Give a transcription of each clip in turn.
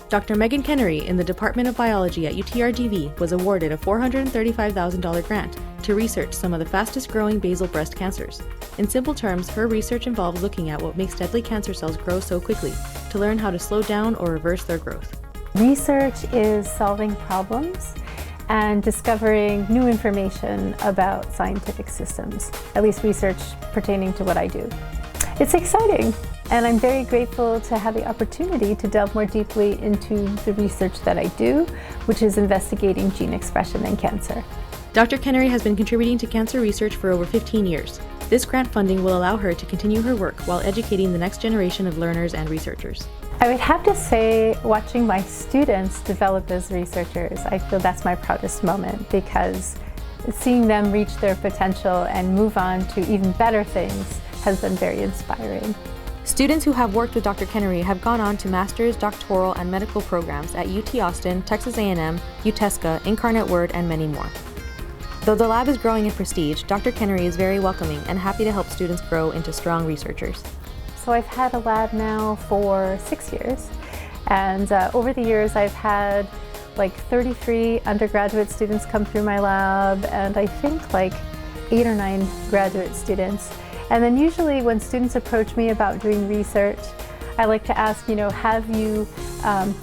Dr. Megan Keniry in the Department of Biology at UTRGV was awarded a $435,000 grant to research some of the fastest growing basal breast cancers. In simple terms, her research involves looking at what makes deadly cancer cells grow so quickly to learn how to slow down or reverse their growth. Research is solving problems and discovering new information about scientific systems, at least research pertaining to what I do. It's exciting, and I'm very grateful to have the opportunity to delve more deeply into the research that I do, which is investigating gene expression in cancer. Dr. Keniry has been contributing to cancer research for over 15 years. This grant funding will allow her to continue her work while educating the next generation of learners and researchers. I would have to say, watching my students develop as researchers, I feel that's my proudest moment, because seeing them reach their potential and move on to even better things has been very inspiring. Students who have worked with Dr. Keniry have gone on to master's, doctoral, and medical programs at UT Austin, Texas A&M, UTESCA, Incarnate Word, and many more. Though the lab is growing in prestige, Dr. Keniry is very welcoming and happy to help students grow into strong researchers. So I've had a lab now for 6 years, and over the years I've had like 33 undergraduate students come through my lab, and I think like 8 or 9 graduate students. And then usually when students approach me about doing research, I like to ask, have you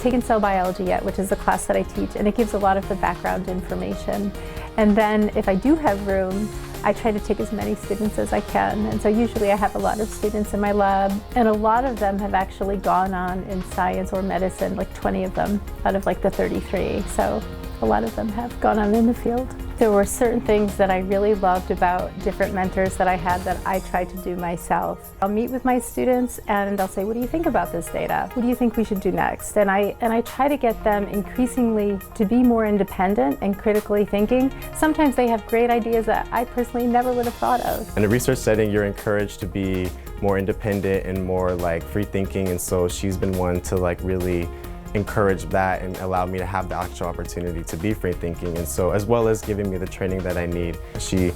taken cell biology yet, which is the class that I teach, and it gives a lot of the background information. And then if I do have room, I try to take as many students as I can. And so usually I have a lot of students in my lab, and a lot of them have actually gone on in science or medicine, like 20 of them out of like the 33. So a lot of them have gone on in the field. There were certain things that I really loved about different mentors that I had that I tried to do myself. I'll meet with my students and I'll say, what do you think about this data? What do you think we should do next? And I try to get them increasingly to be more independent and critically thinking. Sometimes they have great ideas that I personally never would have thought of. In a research setting, you're encouraged to be more independent and more like free thinking, and so she's been one to like really encourage that and allow me to have the actual opportunity to be free thinking, and so as well as giving me the training that I need. She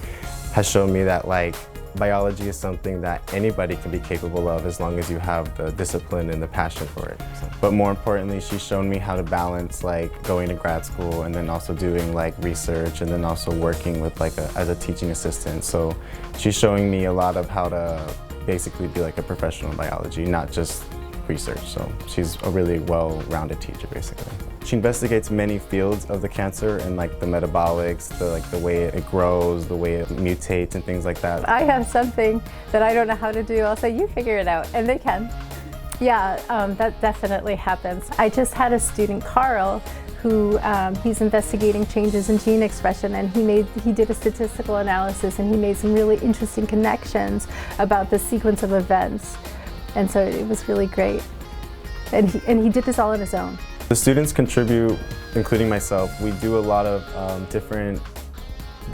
has shown me that like biology is something that anybody can be capable of as long as you have the discipline and the passion for it. But more importantly, she's shown me how to balance like going to grad school and then also doing like research and then also working with like as a teaching assistant. So she's showing me a lot of how to basically be like a professional in biology, not just research. So she's a really well-rounded teacher, basically. She investigates many fields of the cancer and like the metabolics, the way it grows, the way it mutates and things like that. I have something that I don't know how to do. I'll say, you figure it out, and they can. Yeah, that definitely happens. I just had a student, Carl, who he's investigating changes in gene expression, and he did a statistical analysis, and he made some really interesting connections about the sequence of events. And so it was really great. And he did this all on his own. The students contribute, including myself. We do a lot of different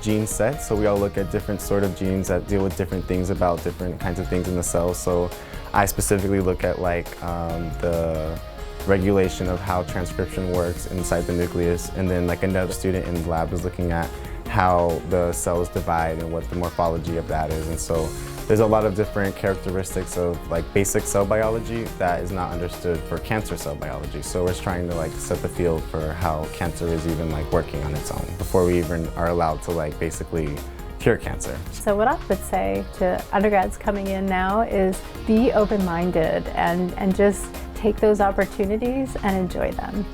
gene sets. So we all look at different sort of genes that deal with different things about different kinds of things in the cells. So I specifically look at like the regulation of how transcription works inside the nucleus. And then like another student in the lab is looking at how the cells divide and what the morphology of that is. And so there's a lot of different characteristics of like basic cell biology that is not understood for cancer cell biology. So we're trying to like set the field for how cancer is even like working on its own before we even are allowed to like basically cure cancer. So what I would say to undergrads coming in now is be open-minded and just take those opportunities and enjoy them.